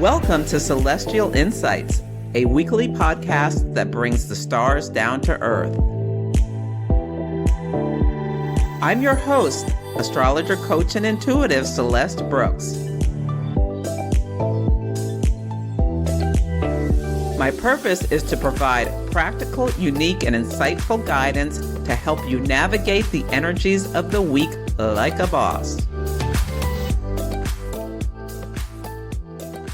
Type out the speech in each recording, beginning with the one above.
Welcome to Celestial Insights, a weekly podcast that brings the stars down to earth. I'm your host, astrologer, coach, and intuitive Celeste Brooks. My purpose is to provide practical, unique, and insightful guidance to help you navigate the energies of the week like a boss.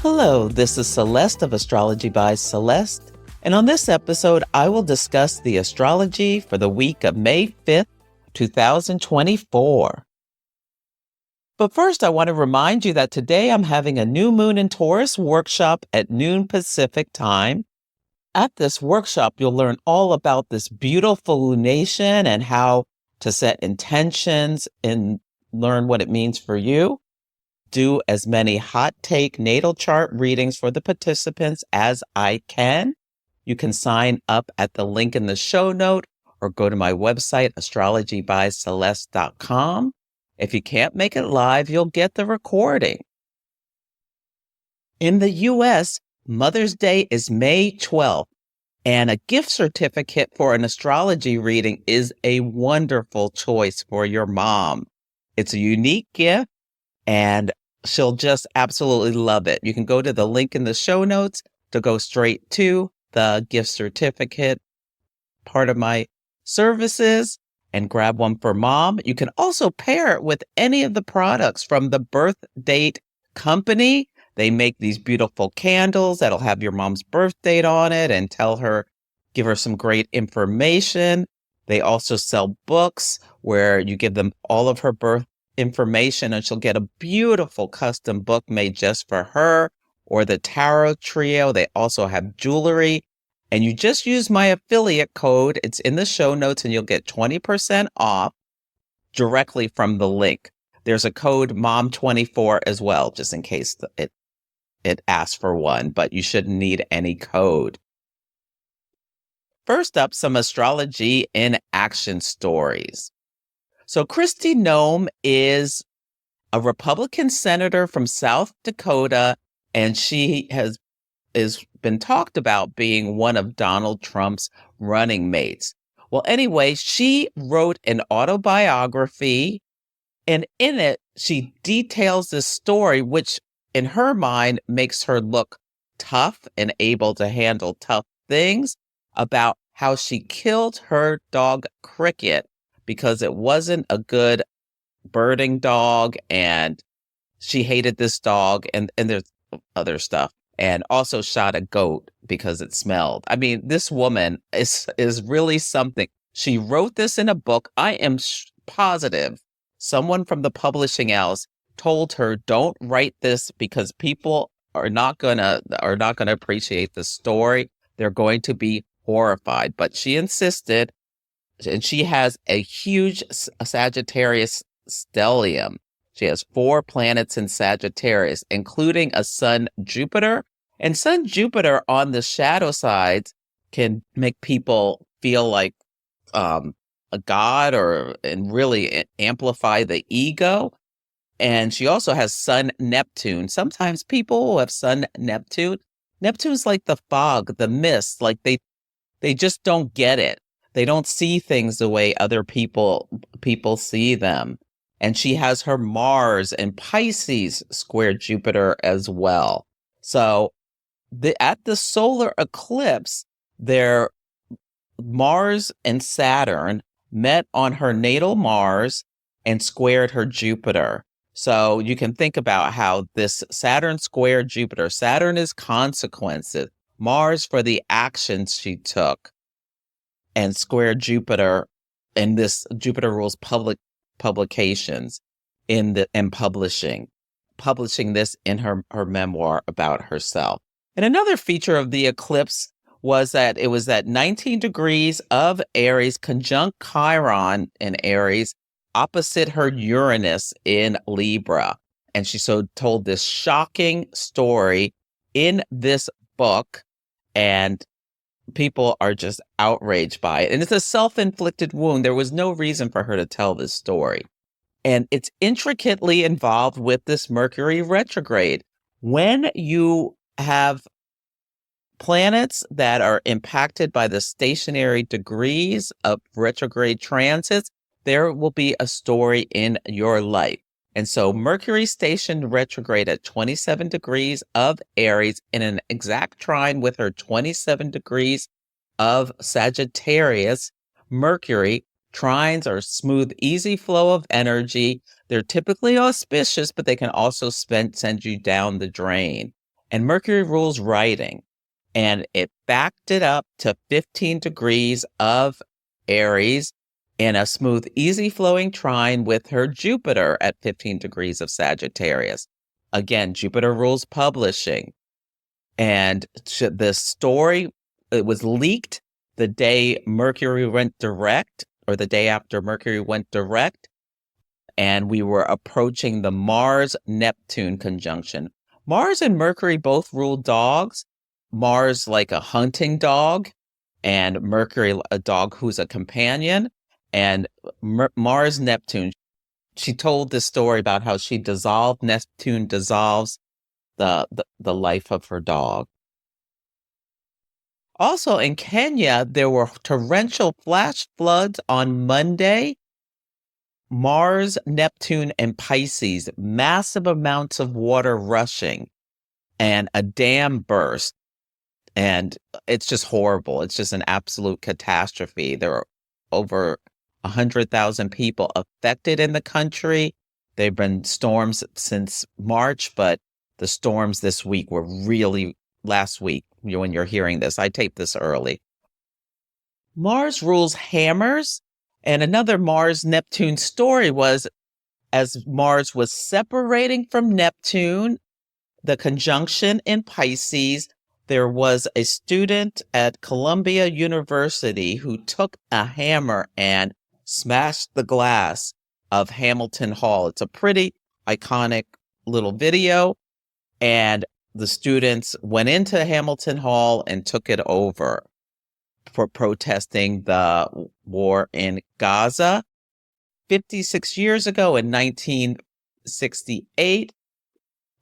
Hello, this is Celeste of Astrology by Celeste, and on this episode, I will discuss the astrology for the week of May 5th, 2024. But first, I want to remind you that today I'm having a New Moon in Taurus workshop at noon Pacific time. At this workshop, you'll learn all about this beautiful lunation and how to set intentions and learn what it means for you. Do as many hot take natal chart readings for the participants as I can. You can sign up at the link in the show note or go to my website, astrologybyceleste.com. If you can't make it live, you'll get the recording. In the U.S., Mother's Day is May 12th, and a gift certificate for an astrology reading is a wonderful choice for your mom. It's a unique gift, and she'll just absolutely love it. You can go to the link in the show notes to go straight to the gift certificate part of my services and grab one for mom. You can also pair it with any of the products from the Birthdate Company. They make these beautiful candles that'll have your mom's birth date on it and give her some great information. They also sell books where you give them all of her birth information and she'll get a beautiful custom book made just for her, or the tarot trio. They also have jewelry, and you just use my affiliate code. It's in the show notes and you'll get 20% off directly from the link. There's a code MOM24 as well, just in case it asks for one, but you shouldn't need any code. First up, some astrology in action stories. So Kristi Noem is a Republican senator from South Dakota, and she is been talked about being one of Donald Trump's running mates. Well, anyway, she wrote an autobiography, and in it, she details this story, which in her mind makes her look tough and able to handle tough things, about how she killed her dog Cricket because it wasn't a good birding dog, and she hated this dog, and there's other stuff, and also shot a goat because it smelled. I mean, this woman is really something. She wrote this in a book. I am positive someone from the publishing house told her, don't write this because people are not gonna appreciate the story. They're going to be horrified. But she insisted, and she has a huge Sagittarius stellium. She has 4 planets in Sagittarius, including a Sun Jupiter. And Sun Jupiter on the shadow sides can make people feel like a god and really amplify the ego. And she also has Sun Neptune. Sometimes people who have Sun Neptune, Neptune's like the fog, the mist, like they just don't get it. They don't see things the way other people see them. And she has her Mars and Pisces square Jupiter as well. So at the solar eclipse, their Mars and Saturn met on her natal Mars and squared her Jupiter. So you can think about how this Saturn square Jupiter, Saturn is consequences, Mars for the actions she took, and square Jupiter, and this Jupiter rules publications and publishing this in her memoir about herself. And another feature of the eclipse was that it was at 19 degrees of Aries conjunct Chiron in Aries opposite her Uranus in Libra. And she told this shocking story in this book, and people are just outraged by it. And it's a self-inflicted wound. There was no reason for her to tell this story. And it's intricately involved with this Mercury retrograde. When you have planets that are impacted by the stationary degrees of retrograde transits, there will be a story in your life. And so Mercury stationed retrograde at 27 degrees of Aries in an exact trine with her 27 degrees of Sagittarius. Mercury trines are smooth, easy flow of energy. They're typically auspicious, but they can also send you down the drain. And Mercury rules writing. And it backed it up to 15 degrees of Aries in a smooth, easy flowing trine with her Jupiter at 15 degrees of Sagittarius. Again, Jupiter rules publishing. And the story, it was leaked the day Mercury went direct, or the day after Mercury went direct. And we were approaching the Mars-Neptune conjunction. Mars and Mercury both rule dogs. Mars like a hunting dog, and Mercury a dog who's a companion. And Mars Neptune, she told this story about how she dissolved, Neptune dissolves the life of her dog. Also in Kenya, there were torrential flash floods on Monday. Mars, Neptune, and Pisces, massive amounts of water rushing, and a dam burst. And it's just horrible. It's just an absolute catastrophe. There are over 100,000 people affected in the country. They've been storms since March, but the storms this week were really last week when you're hearing this. I taped this early. Mars rules hammers. And another Mars-Neptune story was as Mars was separating from Neptune, the conjunction in Pisces, there was a student at Columbia University who took a hammer and smashed the glass of Hamilton Hall. It's a pretty iconic little video. And the students went into Hamilton Hall and took it over for protesting the war in Gaza. 56 years ago in 1968,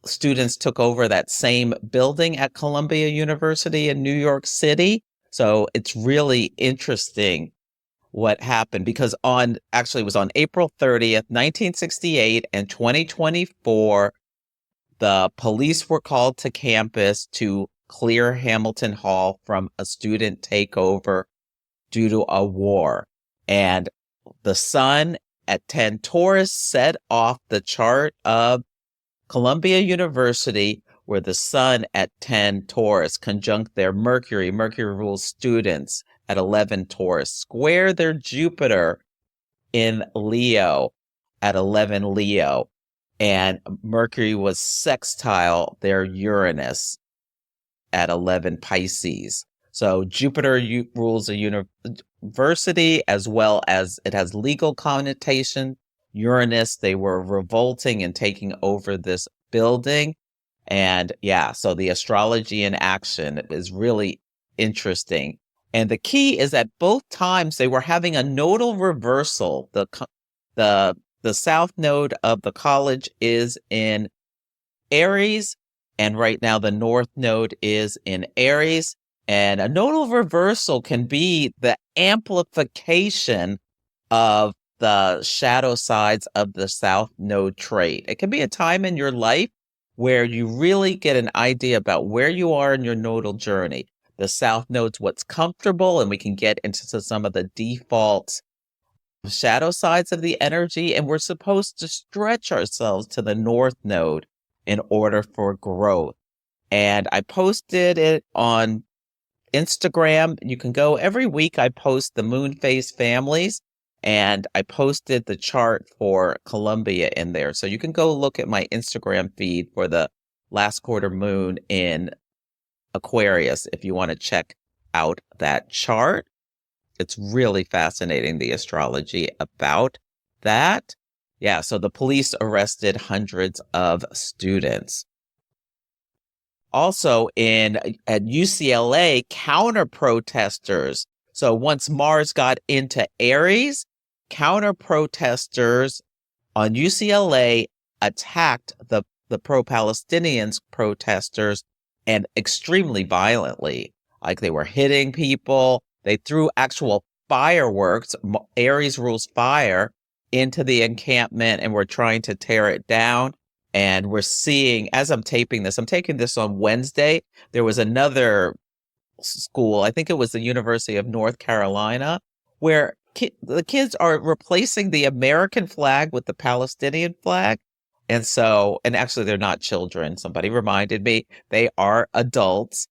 students took over that same building at Columbia University in New York City. So it's really interesting what happened because it was on April 30th, 1968 and 2024, the police were called to campus to clear Hamilton Hall from a student takeover due to a war. And the sun at 10 Taurus set off the chart of Columbia University, where the sun at 10 Taurus conjunct their Mercury. Mercury rules students at 11 Taurus, square their Jupiter in Leo at 11 Leo. And Mercury was sextile their Uranus at 11 Pisces. So Jupiter rules a university as well as it has legal connotation. Uranus, they were revolting and taking over this building. And yeah, so the astrology in action is really interesting. And the key is that both times they were having a nodal reversal. The south node of the college is in Aries, and right now the north node is in Aries. And a nodal reversal can be the amplification of the shadow sides of the south node trait. It can be a time in your life where you really get an idea about where you are in your nodal journey. The south node's what's comfortable, and we can get into some of the default shadow sides of the energy, and we're supposed to stretch ourselves to the north node in order for growth. And I posted it on Instagram. You can go every week. I post the moon phase families, and I posted the chart for Columbia in there. So you can go look at my Instagram feed for the last quarter moon in Aquarius if you want to check out that chart. It's really fascinating, the astrology about that. Yeah, so the police arrested hundreds of students. Also at UCLA, counter protesters. So once Mars got into Aries, counter protesters on UCLA attacked the pro-Palestinian protesters and extremely violently. Like they were hitting people. They threw actual fireworks. Aries rules fire into the encampment and were trying to tear it down. And we're seeing, as I'm taping this, I'm taking this on Wednesday. There was another school, I think it was the University of North Carolina, where the kids are replacing the American flag with the Palestinian flag. And so, and actually, they're not children. Somebody reminded me they are adults.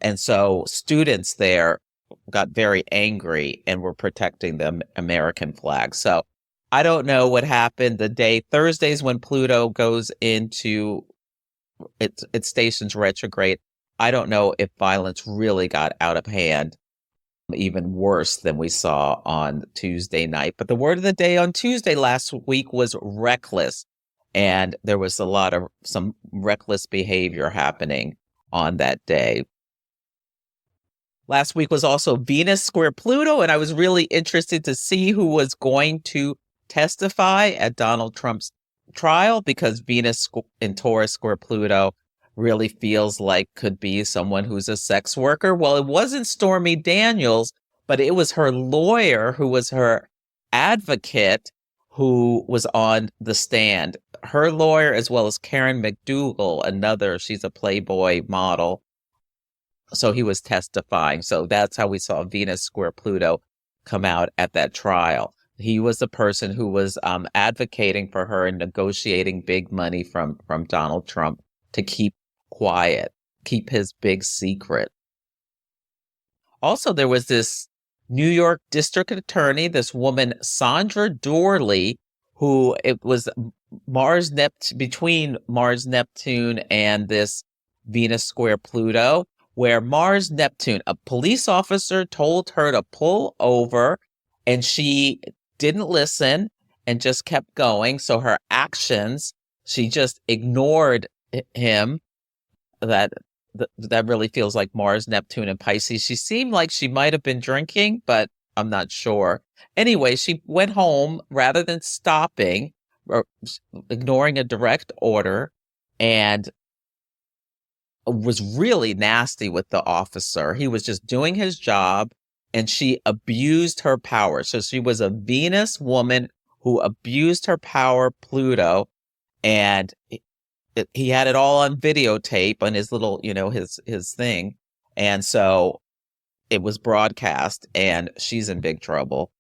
And so, students there got very angry and were protecting the American flag. So, I don't know what happened the day Thursdays when Pluto goes into its station's retrograde. I don't know if violence really got out of hand, even worse than we saw on Tuesday night. But the word of the day on Tuesday last week was reckless. And there was some reckless behavior happening on that day. Last week was also Venus square Pluto, and I was really interested to see who was going to testify at Donald Trump's trial, because Venus in Taurus square Pluto really feels like could be someone who's a sex worker. Well, it wasn't Stormy Daniels, but it was her lawyer who was her advocate who was on the stand. Her lawyer, as well as Karen McDougal, she's a Playboy model. So he was testifying. So that's how we saw Venus square Pluto come out at that trial. He was the person who was advocating for her and negotiating big money from Donald Trump to keep quiet, keep his big secret. Also, there was this New York district attorney, this woman, Sandra Dorley, who it was between Mars Neptune and this Venus square Pluto, where Mars Neptune, a police officer told her to pull over and she didn't listen and just kept going. So her actions, she just ignored him. That really feels like Mars, Neptune, and Pisces. She seemed like she might have been drinking, but I'm not sure. Anyway, she went home rather than stopping or ignoring a direct order, and was really nasty with the officer. He was just doing his job, and she abused her power. So she was a Venus woman who abused her power, Pluto, and he had it all on videotape on his little, his thing. And so it was broadcast, and she's in big trouble.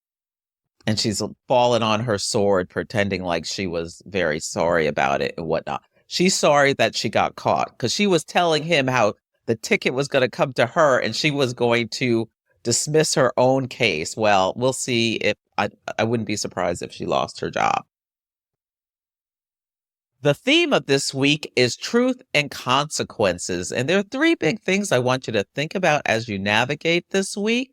And she's fallen on her sword, pretending like she was very sorry about it and whatnot. She's sorry that she got caught, because she was telling him how the ticket was going to come to her and she was going to dismiss her own case. Well, we'll see. If I wouldn't be surprised if she lost her job. The theme of this week is truth and consequences. And there are three big things I want you to think about as you navigate this week.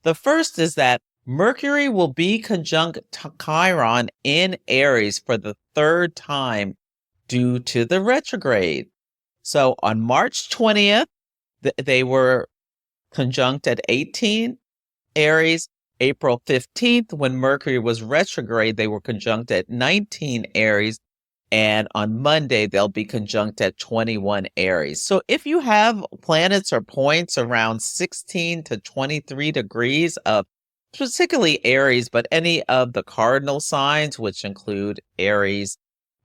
The first is that Mercury will be conjunct Chiron in Aries for the third time due to the retrograde. So on March 20th, they were conjunct at 18 Aries. April 15th, when Mercury was retrograde, they were conjunct at 19 Aries. And on Monday, they'll be conjunct at 21 Aries. So if you have planets or points around 16 to 23 degrees of particularly Aries, but any of the cardinal signs, which include Aries,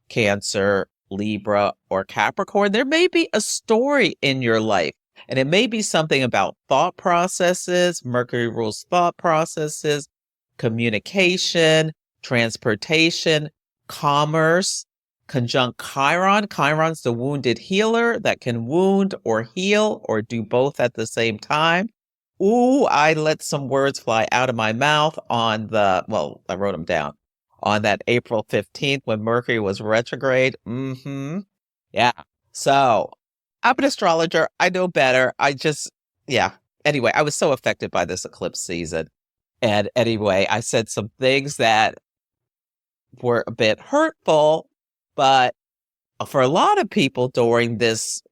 Cancer, Libra, or Capricorn, there may be a story in your life. And it may be something about thought processes. Mercury rules thought processes, communication, transportation, commerce. Conjunct Chiron. Chiron's the wounded healer that can wound or heal or do both at the same time. Ooh, I let some words fly out of my mouth I wrote them down. On that April 15th when Mercury was retrograde. Yeah. So I'm an astrologer. I know better. Anyway, I was so affected by this eclipse season. And anyway, I said some things that were a bit hurtful. But for a lot of people during this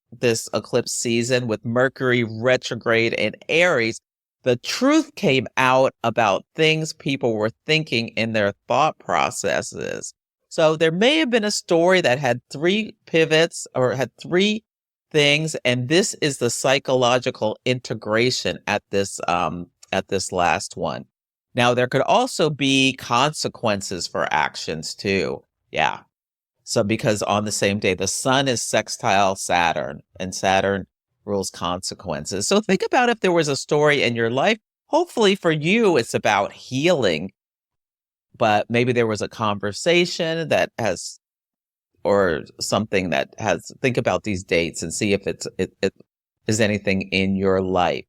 eclipse season with Mercury retrograde in Aries, the truth came out about things people were thinking in their thought processes. So there may have been a story that had three pivots or had three things, and this is the psychological integration at this last one. Now, there could also be consequences for actions too. Yeah. So because on the same day, the sun is sextile Saturn, and Saturn rules consequences. So think about if there was a story in your life. Hopefully for you, it's about healing, but maybe there was a conversation that has, or something that has, think about these dates and see if it is anything in your life.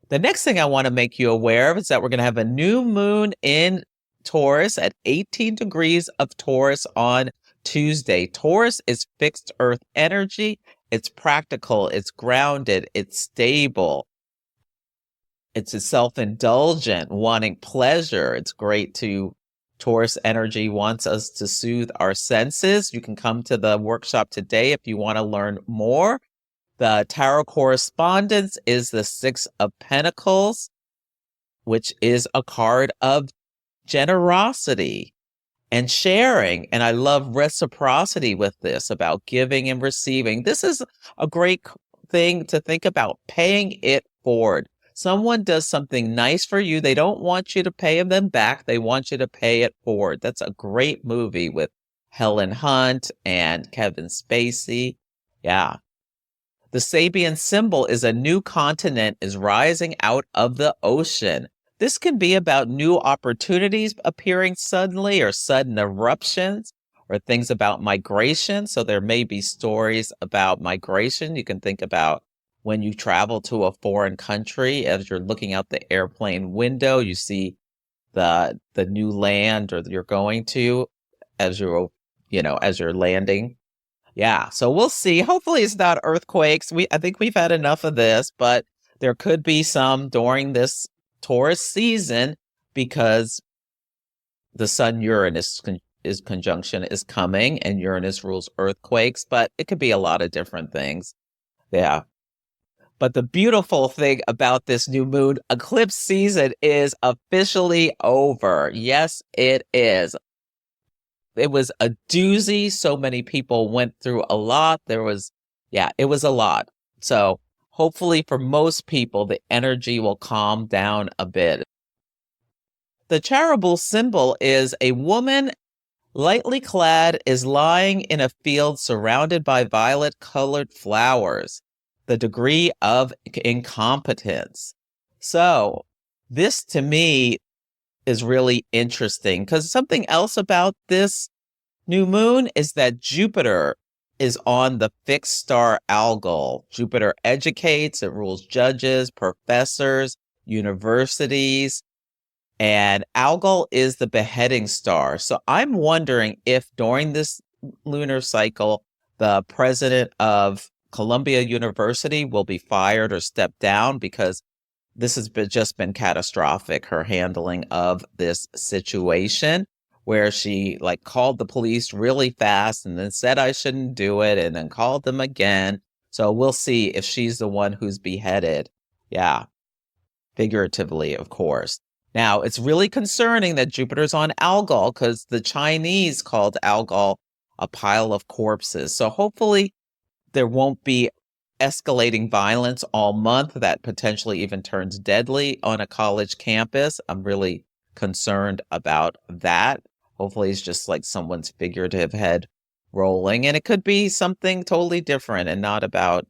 The next thing I want to make you aware of is that we're going to have a new moon in Taurus at 18 degrees of Taurus on Tuesday. Taurus is fixed earth energy. It's practical. It's grounded. It's stable. It's self-indulgent, wanting pleasure. It's great to, Taurus energy wants us to soothe our senses. You can come to the workshop today if you want to learn more. The tarot correspondence is the Six of Pentacles, which is a card of generosity and sharing. And I love reciprocity with this, about giving and receiving. This is a great thing to think about, paying it forward. Someone does something nice for you. They don't want you to pay them back. They want you to pay it forward. That's a great movie with Helen Hunt and Kevin Spacey. Yeah. The Sabian symbol is a new continent is rising out of the ocean. This can be about new opportunities appearing suddenly, or sudden eruptions, or things about migration. So there may be stories about migration. You can think about when you travel to a foreign country, as you're looking out the airplane window, you see the new land, or you're going to, as you're landing. Yeah, so we'll see. Hopefully it's not earthquakes. I think we've had enough of this, but there could be some during this Taurus season, because the Sun-Uranus conjunction is coming, and Uranus rules earthquakes, but it could be a lot of different things. Yeah. But the beautiful thing about this new moon eclipse season is officially over. Yes, it is. It was a doozy. So many people went through a lot. It was a lot. So hopefully for most people, the energy will calm down a bit. The charitable symbol is a woman lightly clad is lying in a field surrounded by violet-colored flowers. The degree of incompetence. So this to me is really interesting, because something else about this new moon is that Jupiter is on the fixed star Algol. Jupiter educates, it rules judges, professors, universities, and Algol is the beheading star. So I'm wondering if during this lunar cycle, the president of Columbia University will be fired or stepped down, because this has just been catastrophic, her handling of this situation, where she called the police really fast and then said I shouldn't do it, and then called them again. So we'll see if she's the one who's beheaded. Yeah, figuratively, of course. Now, it's really concerning that Jupiter's on Algol, because the Chinese called Algol a pile of corpses. So hopefully there won't be escalating violence all month that potentially even turns deadly on a college campus. I'm really concerned about that. Hopefully it's just someone's figurative head rolling, and it could be something totally different and not about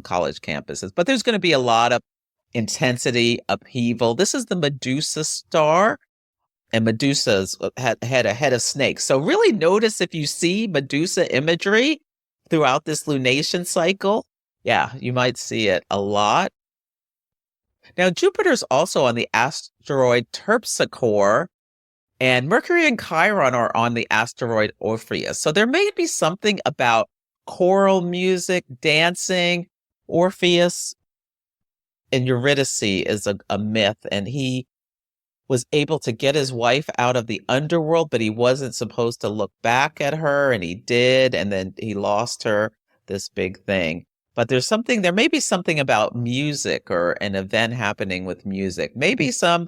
college campuses. But there's going to be a lot of intensity, upheaval. This is the Medusa star, and Medusa's had a head of snakes. So really notice if you see Medusa imagery throughout this lunation cycle. Yeah, you might see it a lot. Now, Jupiter's also on the asteroid Terpsichore, and Mercury and Chiron are on the asteroid Orpheus. So there may be something about choral music, dancing. Orpheus in Eurydice is a myth, and he was able to get his wife out of the underworld, but he wasn't supposed to look back at her, and he did, and then he lost her, this big thing. But there may be something about music, or an event happening with music. Maybe some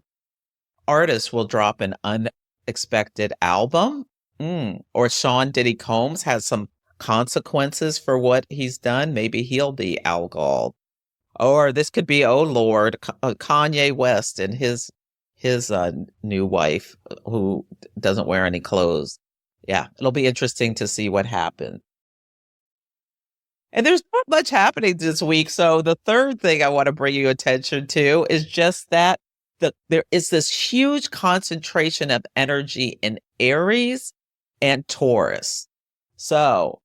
artist will drop an unexpected album, or Sean Diddy Combs has some consequences for what he's done. Maybe he'll be algol. Or this could be, oh Lord, Kanye West and his new wife who doesn't wear any clothes. Yeah, it'll be interesting to see what happens. And there's not much happening this week. So the third thing I want to bring you attention to is just that there is this huge concentration of energy in Aries and Taurus. So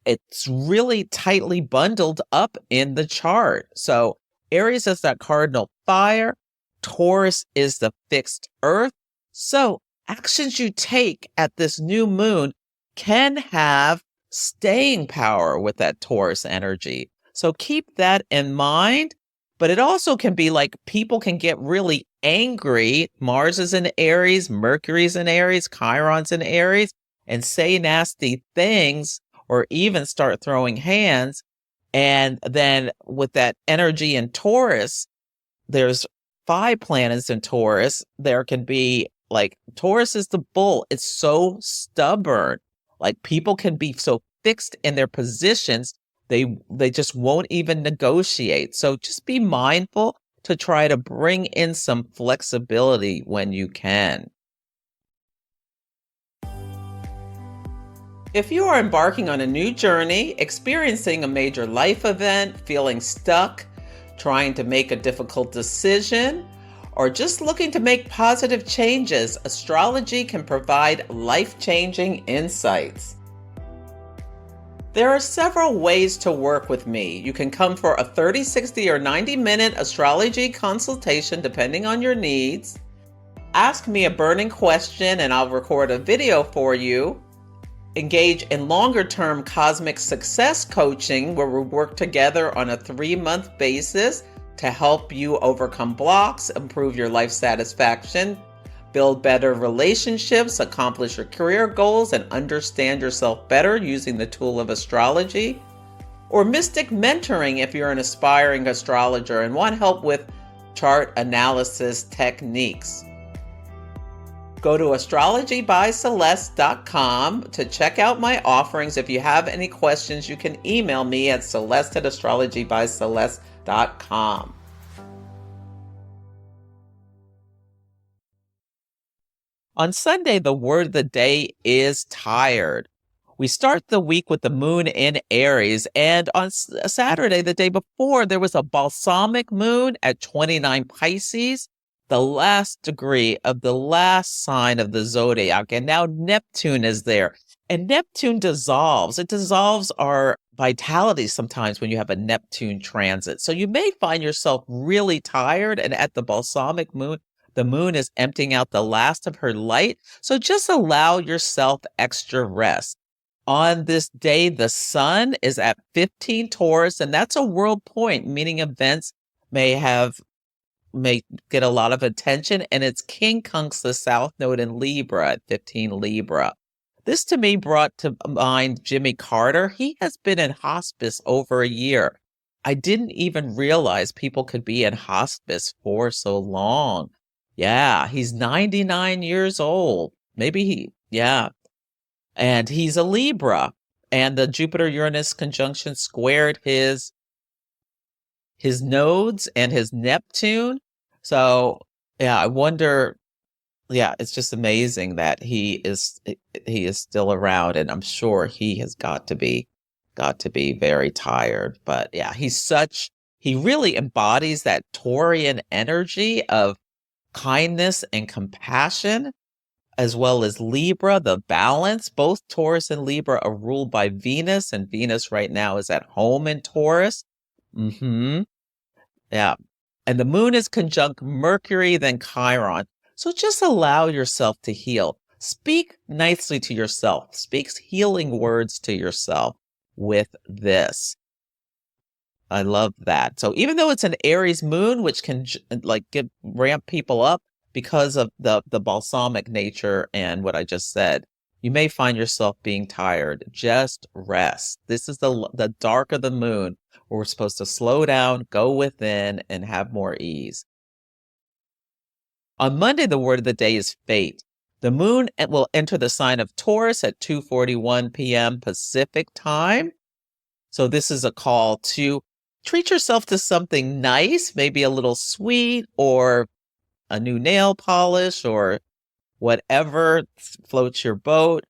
it's really tightly bundled up in the chart. So Aries is that cardinal fire. Taurus is the fixed earth. So actions you take at this new moon can have staying power with that Taurus energy. So keep that in mind. But it also can be like people can get really angry. Mars is in Aries, Mercury's in Aries, Chiron's in Aries, and say nasty things or even start throwing hands. And then with that energy in Taurus, there's 5 planets in Taurus. There can be like Taurus is the bull. It's so stubborn. Like people can be so fixed in their positions, they just won't even negotiate. So just be mindful to try to bring in some flexibility when you can. If you are embarking on a new journey, experiencing a major life event, feeling stuck, trying to make a difficult decision, or just looking to make positive changes, astrology can provide life-changing insights. There are several ways to work with me. You can come for a 30, 60, or 90-minute astrology consultation depending on your needs. Ask me a burning question and I'll record a video for you. Engage in longer-term cosmic success coaching where we work together on a 3-month basis to help you overcome blocks, improve your life satisfaction, build better relationships, accomplish your career goals, and understand yourself better using the tool of astrology. Or mystic mentoring if you're an aspiring astrologer and want help with chart analysis techniques. Go to astrologybyceleste.com to check out my offerings. If you have any questions, you can email me at celeste@astrologybyceleste.com. On Sunday, the word of the day is tired. We start the week with the moon in Aries, and on Saturday, the day before, there was a balsamic moon at 29 Pisces, the last degree of the last sign of the zodiac. And now Neptune is there. And Neptune dissolves. It dissolves our vitality sometimes when you have a Neptune transit. So you may find yourself really tired, and at the balsamic moon, the moon is emptying out the last of her light. So just allow yourself extra rest. On this day, the sun is at 15 Taurus, and that's a world point, meaning events may get a lot of attention, and it's quincunx the south node in Libra at 15 Libra. This to me brought to mind Jimmy Carter. He has been in hospice over a year. I didn't even realize people could be in hospice for so long. Yeah, he's 99 years old. Yeah. And he's a Libra. And the Jupiter-Uranus conjunction squared his nodes and his Neptune. So, yeah, I wonder, yeah, it's just amazing that he is still around, and I'm sure he has got to be very tired. But yeah, he really embodies that Taurian energy of kindness and compassion, as well as Libra, the balance. Both Taurus and Libra are ruled by Venus, and Venus right now is at home in Taurus. Yeah. And the moon is conjunct Mercury, then Chiron. So just allow yourself to heal. Speak nicely to yourself. Speak healing words to yourself with this. I love that. So even though it's an Aries moon, which can ramp people up because of the balsamic nature and what I just said, you may find yourself being tired. Just rest. This is the dark of the moon, where we're supposed to slow down, go within, and have more ease. On Monday, the word of the day is fate. The moon will enter the sign of Taurus at 2:41 p.m. Pacific time. So this is a call to treat yourself to something nice, maybe a little sweet or a new nail polish or whatever floats your boat.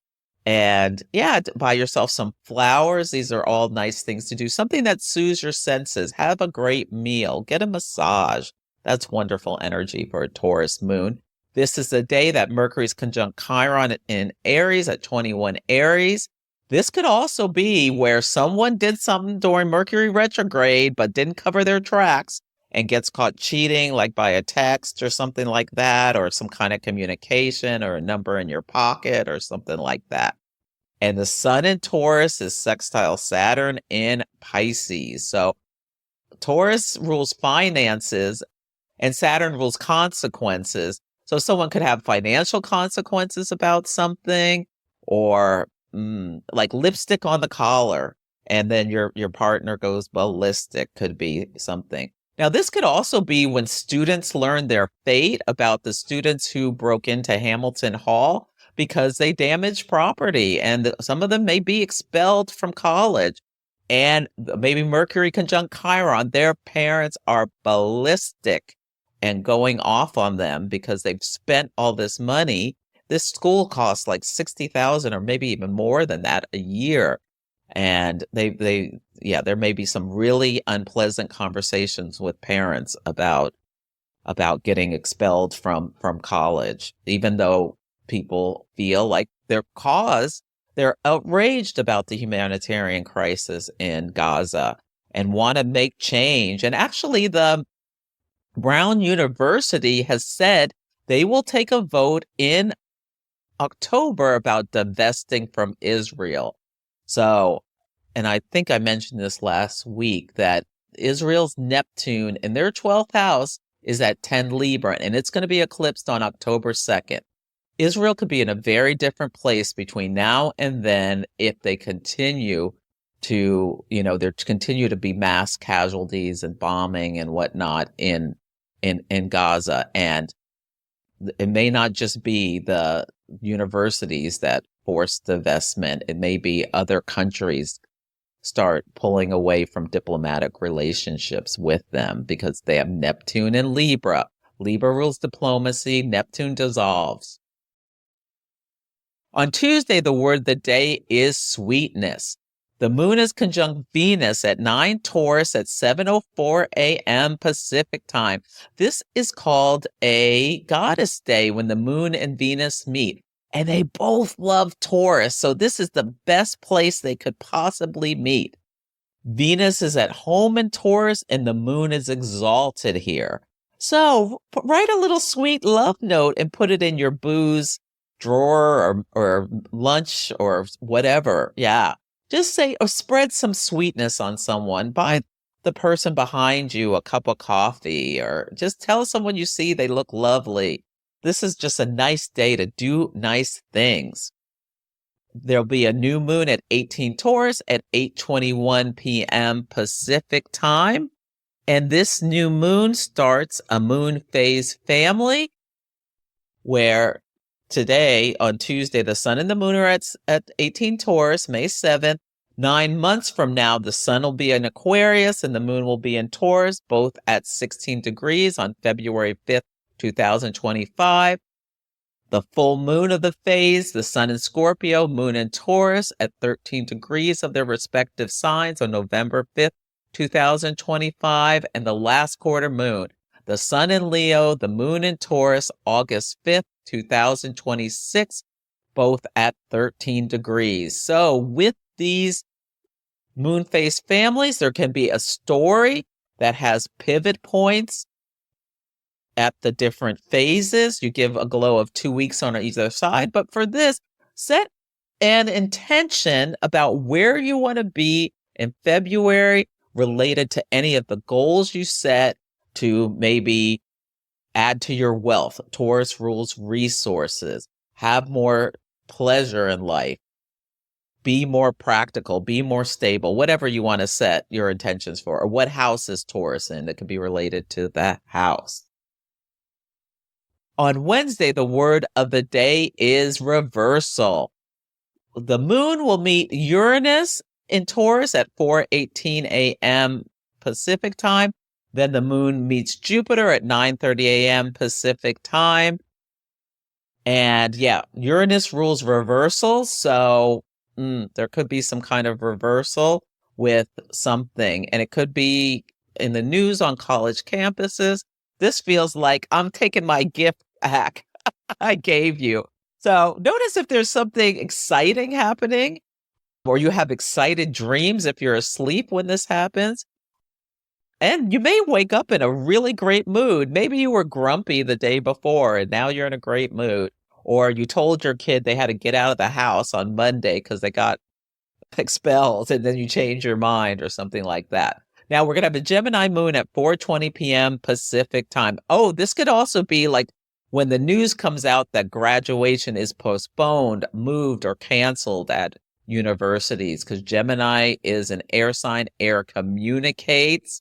And yeah, buy yourself some flowers. These are all nice things to do. Something that soothes your senses. Have a great meal. Get a massage. That's wonderful energy for a Taurus moon. This is the day that Mercury's conjunct Chiron in Aries at 21 Aries. This could also be where someone did something during Mercury retrograde but didn't cover their tracks and gets caught cheating, like by a text or something like that, or some kind of communication or a number in your pocket or something like that. And the sun in Taurus is sextile Saturn in Pisces. So Taurus rules finances and Saturn rules consequences. So someone could have financial consequences about something, or like lipstick on the collar, and then your partner goes ballistic, could be something. Now, this could also be when students learn their fate, about the students who broke into Hamilton Hall because they damaged property, and some of them may be expelled from college. And maybe Mercury conjunct Chiron, their parents are ballistic and going off on them because they've spent all this money. This school costs like $60,000 or maybe even more than that a year. And there may be some really unpleasant conversations with parents about getting expelled from college, even though people feel like they're outraged about the humanitarian crisis in Gaza and want to make change. And actually, the Brown University has said they will take a vote in October about divesting from Israel. So, and I think I mentioned this last week, that Israel's Neptune in their 12th house is at 10 Libra, and it's going to be eclipsed on October 2nd. Israel could be in a very different place between now and then if they continue to, there continue to be mass casualties and bombing and whatnot in Gaza. And it may not just be the universities that force divestment. It may be other countries start pulling away from diplomatic relationships with them because they have Neptune and Libra. Libra rules diplomacy, Neptune dissolves. On Tuesday, the word of the day is sweetness. The moon is conjunct Venus at 9 Taurus at 7:04 a.m. Pacific time. This is called a goddess day when the moon and Venus meet. And they both love Taurus, so this is the best place they could possibly meet. Venus is at home in Taurus, and the moon is exalted here. So write a little sweet love note and put it in your booze drawer or lunch or whatever. Yeah. Just say, or spread some sweetness on someone. Buy the person behind you a cup of coffee, or just tell someone you see they look lovely. This is just a nice day to do nice things. There'll be a new moon at 18 Taurus at 8:21 p.m. Pacific time. And this new moon starts a moon phase family where today, on Tuesday, the sun and the moon are at 18 Taurus, May 7th. 9 months from now, the sun will be in Aquarius and the moon will be in Taurus, both at 16 degrees on February 5th, 2025. The full moon of the phase, the sun in Scorpio, moon in Taurus at 13 degrees of their respective signs on November 5th, 2025. And the last quarter moon, the sun in Leo, the moon in Taurus, August 5th, 2026, both at 13 degrees. So with these moon phase families, there can be a story that has pivot points at the different phases. You give a glow of 2 weeks on either side. But for this, set an intention about where you want to be in February related to any of the goals you set to maybe add to your wealth. Taurus rules resources. Have more pleasure in life. Be more practical. Be more stable. Whatever you want to set your intentions for. Or what house is Taurus in that could be related to that house. On Wednesday, the word of the day is reversal. The moon will meet Uranus in Taurus at 4:18 a.m. Pacific time. Then the moon meets Jupiter at 9:30 a.m. Pacific time. And yeah, Uranus rules reversal. So there could be some kind of reversal with something. And it could be in the news on college campuses. This feels like I'm taking my gift back I gave you. So notice if there's something exciting happening, or you have excited dreams if you're asleep when this happens. And you may wake up in a really great mood. Maybe you were grumpy the day before and now you're in a great mood. Or you told your kid they had to get out of the house on Monday because they got expelled, and then you change your mind or something like that. Now we're going to have a Gemini moon at 4:20 p.m. Pacific time. Oh, this could also be like when the news comes out that graduation is postponed, moved, or canceled at universities, because Gemini is an air sign. Air communicates.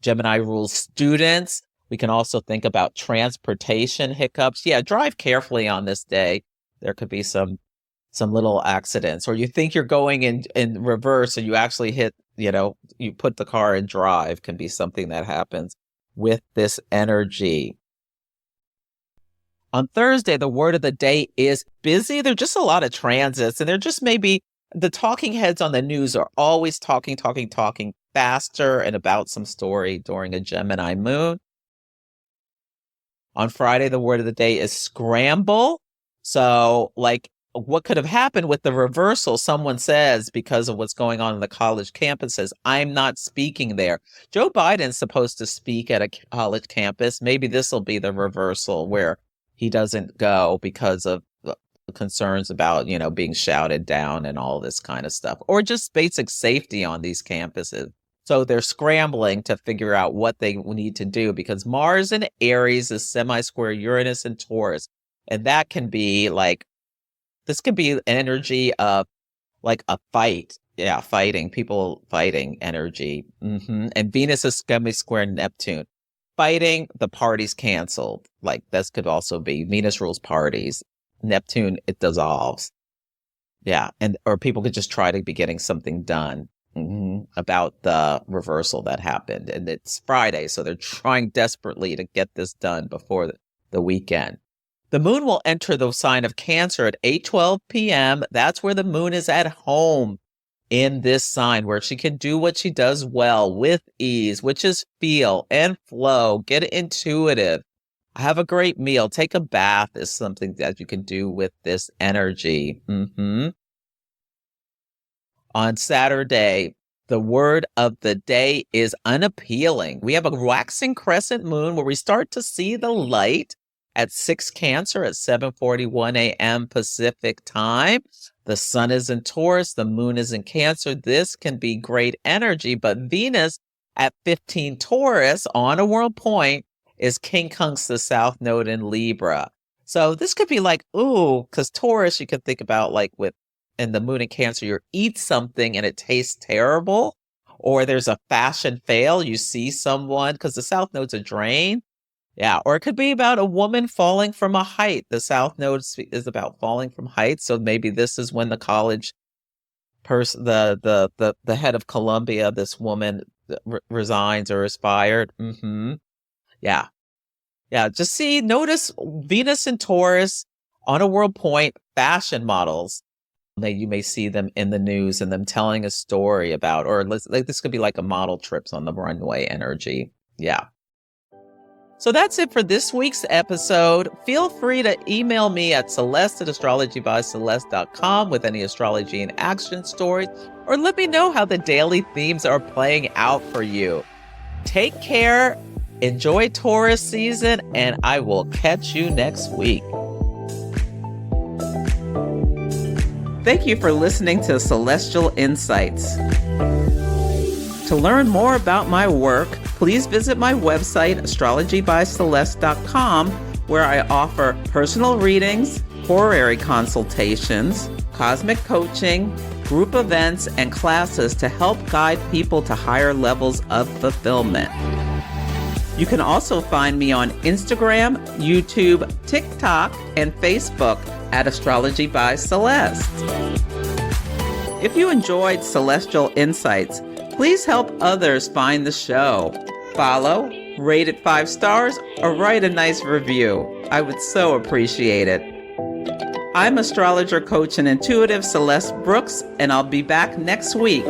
Gemini rules students. We can also think about transportation hiccups. Yeah, drive carefully on this day. There could be some little accidents, or you think you're going in reverse and you actually hit, you put the car in drive, can be something that happens with this energy. On Thursday, the word of the day is busy. There's just a lot of transits, and there just maybe the talking heads on the news are always talking faster and about some story during a Gemini moon. On Friday, the word of the day is scramble. So like what could have happened with the reversal, someone says, because of what's going on in the college campuses, I'm not speaking there. Joe Biden's supposed to speak at a college campus. Maybe this will be the reversal where he doesn't go because of concerns about, being shouted down and all this kind of stuff, or just basic safety on these campuses. So they're scrambling to figure out what they need to do, because Mars in Aries is semi-square Uranus and Taurus. And that can be like, this could be energy of like a fight. Yeah, people fighting energy. And Venus is semi-square Neptune. Fighting, the party's canceled. Like this could also be Venus rules parties. Neptune, it dissolves. Yeah, or people could just try to be getting something done about the reversal that happened. And it's Friday, so they're trying desperately to get this done before the weekend. The moon will enter the sign of Cancer at 8:12 p.m. That's where the moon is at home in this sign, where she can do what she does well with ease, which is feel and flow, get intuitive, have a great meal, take a bath is something that you can do with this energy. On Saturday, the word of the day is unappealing. We have a waxing crescent moon where we start to see the light at 6 Cancer at 7:41 a.m. Pacific time. The sun is in Taurus, the moon is in Cancer. This can be great energy, but Venus at 15 Taurus on a world point is quincunx the south node in Libra. So this could be like, because Taurus, you can think about like and the moon in Cancer, you eat something and it tastes terrible, or there's a fashion fail. You see someone, because the south node's a drain. Yeah, or it could be about a woman falling from a height. The south node is about falling from heights. So maybe this is when the college person, the head of Columbia, this woman resigns or is fired. Yeah. Just notice Venus and Taurus on a world point, fashion models. You may see them in the news and them telling a story about, or like this could be like a model trips on the runway energy. Yeah. So that's it for this week's episode. Feel free to email me at celeste@astrologybyceleste.com with any astrology and action stories, or let me know how the daily themes are playing out for you. Take care, enjoy Taurus season, and I will catch you next week. Thank you for listening to Celestial Insights. To learn more about my work, please visit my website, astrologybyceleste.com, where I offer personal readings, horary consultations, cosmic coaching, group events, and classes to help guide people to higher levels of fulfillment. You can also find me on Instagram, YouTube, TikTok, and Facebook at Astrology by Celeste. If you enjoyed Celestial Insights, please help others find the show. Follow, rate it 5 stars, or write a nice review. I would so appreciate it. I'm astrologer, coach, and intuitive Celeste Brooks, and I'll be back next week.